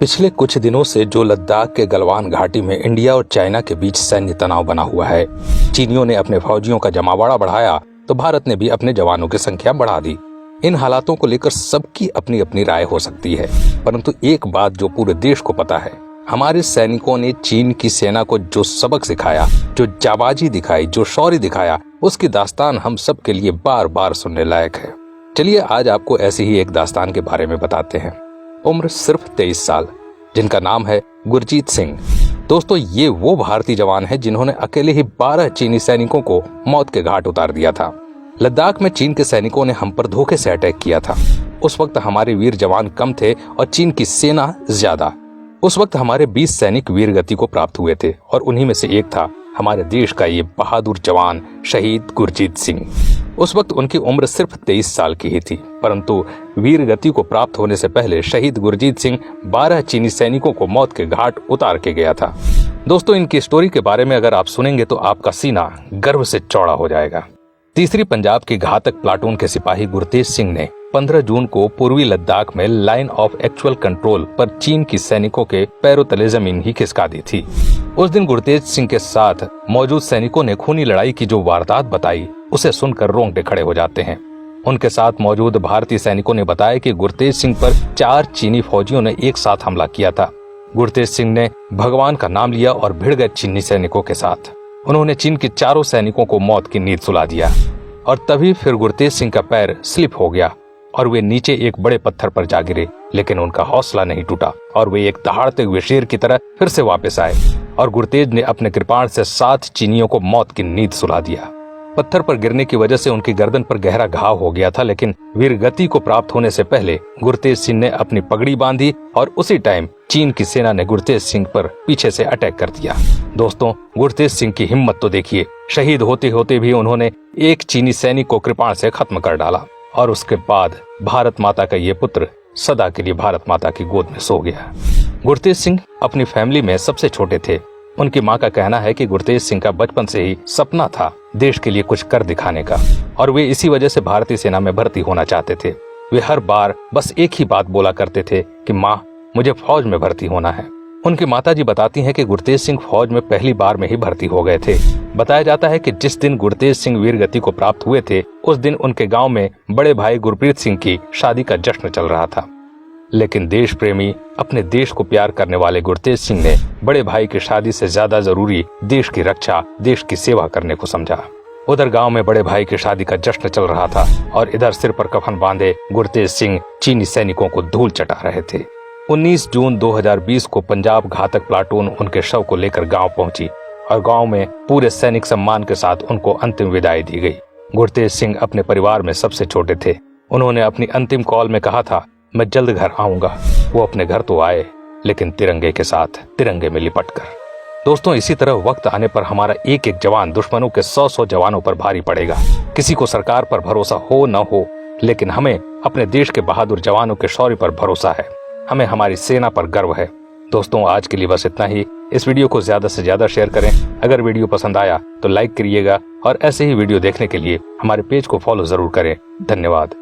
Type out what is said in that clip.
पिछले कुछ दिनों से जो लद्दाख के गलवान घाटी में इंडिया और चाइना के बीच सैन्य तनाव बना हुआ है, चीनियों ने अपने फौजियों का जमावड़ा बढ़ाया तो भारत ने भी अपने जवानों की संख्या बढ़ा दी। इन हालातों को लेकर सबकी अपनी अपनी राय हो सकती है, परंतु एक बात जो पूरे देश को पता है, हमारे सैनिकों ने चीन की सेना को जो सबक सिखाया, जो जाबाजी दिखाई, जो शौर्य दिखाया, उसकी दास्तान हम सब के लिए बार बार सुनने लायक है। चलिए आज आपको ऐसी ही एक दास्तान के बारे में बताते हैं। उम्र सिर्फ 23 साल, जिनका नाम है गुरजीत सिंह। दोस्तों, ये वो भारतीय जवान है जिन्होंने अकेले ही 12 चीनी सैनिकों को मौत के घाट उतार दिया था। लद्दाख में चीन के सैनिकों ने हम पर धोखे से अटैक किया था। उस वक्त हमारे वीर जवान कम थे और चीन की सेना ज्यादा। उस वक्त हमारे 20 सैनिक वीर गति को प्राप्त हुए थे और उन्हीं में से एक था हमारे देश का ये बहादुर जवान शहीद गुरजीत सिंह। उस वक्त उनकी उम्र सिर्फ 23 साल की ही थी, परंतु वीर गति को प्राप्त होने से पहले शहीद गुरजीत सिंह 12 चीनी सैनिकों को मौत के घाट उतार के गया था। दोस्तों, इनकी स्टोरी के बारे में अगर आप सुनेंगे तो आपका सीना गर्व से चौड़ा हो जाएगा। तीसरी पंजाब की घातक प्लाटून के सिपाही गुरतेज सिंह ने 15 जून को पूर्वी लद्दाख में लाइन ऑफ एक्चुअल कंट्रोल पर चीन की सैनिकों के पैरों तले जमीन ही खिसका दी थी। उस दिन गुरतेज सिंह के साथ मौजूद सैनिकों ने खूनी लड़ाई की जो वारदात बताई, उसे सुनकर रोंगटे खड़े हो जाते हैं। उनके साथ मौजूद भारतीय सैनिकों ने बताया कि गुरतेज सिंह पर 4 चीनी फौजियों ने एक साथ हमला किया था। गुरतेज सिंह ने भगवान का नाम लिया और भिड़ गए चीनी सैनिकों के साथ। उन्होंने चीन के चारों सैनिकों को मौत की नींद सुला दिया और तभी फिर गुरतेज सिंह का पैर स्लिप हो गया और वे नीचे एक बड़े पत्थर पर जा गिरे, लेकिन उनका हौसला नहीं टूटा और वे एक दहाड़ते हुए शेर की तरह फिर से वापस आए और गुरतेज ने अपने कृपाण से 7 चीनियों को मौत की नींद सुला दिया। पत्थर पर गिरने की वजह से उनकी गर्दन पर गहरा घाव हो गया था, लेकिन वीर गति को प्राप्त होने से पहले गुरतेज सिंह ने अपनी पगड़ी बांधी और उसी टाइम चीन की सेना ने गुरतेज सिंह पर पीछे से अटैक कर दिया। दोस्तों, गुरतेज सिंह की हिम्मत तो देखिए, शहीद होते होते भी उन्होंने एक चीनी सैनिक को कृपाण से खत्म कर डाला और उसके बाद भारत माता का ये पुत्र सदा के लिए भारत माता की गोद में सो गया। गुरतेज सिंह अपनी फैमिली में सबसे छोटे थे। उनकी मां का कहना है कि गुरतेज सिंह का बचपन से ही सपना था देश के लिए कुछ कर दिखाने का और वे इसी वजह से भारतीय सेना में भर्ती होना चाहते थे। वे हर बार बस एक ही बात बोला करते थे कि माँ, मुझे फौज में भर्ती होना है। उनकी माताजी बताती हैं कि गुरतेज सिंह फौज में पहली बार में ही भर्ती हो गए थे। बताया जाता है कि जिस दिन गुरतेज सिंह वीर गति को प्राप्त हुए थे, उस दिन उनके गांव में बड़े भाई गुरप्रीत सिंह की शादी का जश्न चल रहा था। लेकिन देश प्रेमी, अपने देश को प्यार करने वाले गुरतेज सिंह ने बड़े भाई की शादी से ज्यादा जरूरी देश की रक्षा, देश की सेवा करने को समझा। उधर गांव में बड़े भाई की शादी का जश्न चल रहा था और इधर सिर पर कफन बांधे गुरतेज सिंह चीनी सैनिकों को धूल चटा रहे थे। 19 जून 2020 को पंजाब घातक प्लाटून उनके शव को लेकर गांव पहुंची और गांव में पूरे सैनिक सम्मान के साथ उनको अंतिम विदाई दी गई। गुरतेज सिंह अपने परिवार में सबसे छोटे थे। उन्होंने अपनी अंतिम कॉल में कहा था, मैं जल्द घर आऊंगा। वो अपने घर तो आए, लेकिन तिरंगे के साथ, तिरंगे में लिपट कर। दोस्तों, इसी तरह वक्त आने पर हमारा एक एक जवान दुश्मनों के 100-100 जवानों पर भारी पड़ेगा। किसी को सरकार पर भरोसा हो न हो, लेकिन हमें अपने देश के बहादुर जवानों के शौर्य पर भरोसा है। हमें हमारी सेना पर गर्व है। दोस्तों, आज के लिए बस इतना ही। इस वीडियो को ज्यादा से ज्यादा शेयर करें। अगर वीडियो पसंद आया तो लाइक करिएगा और ऐसे ही वीडियो देखने के लिए हमारे पेज को फॉलो जरूर करें। धन्यवाद।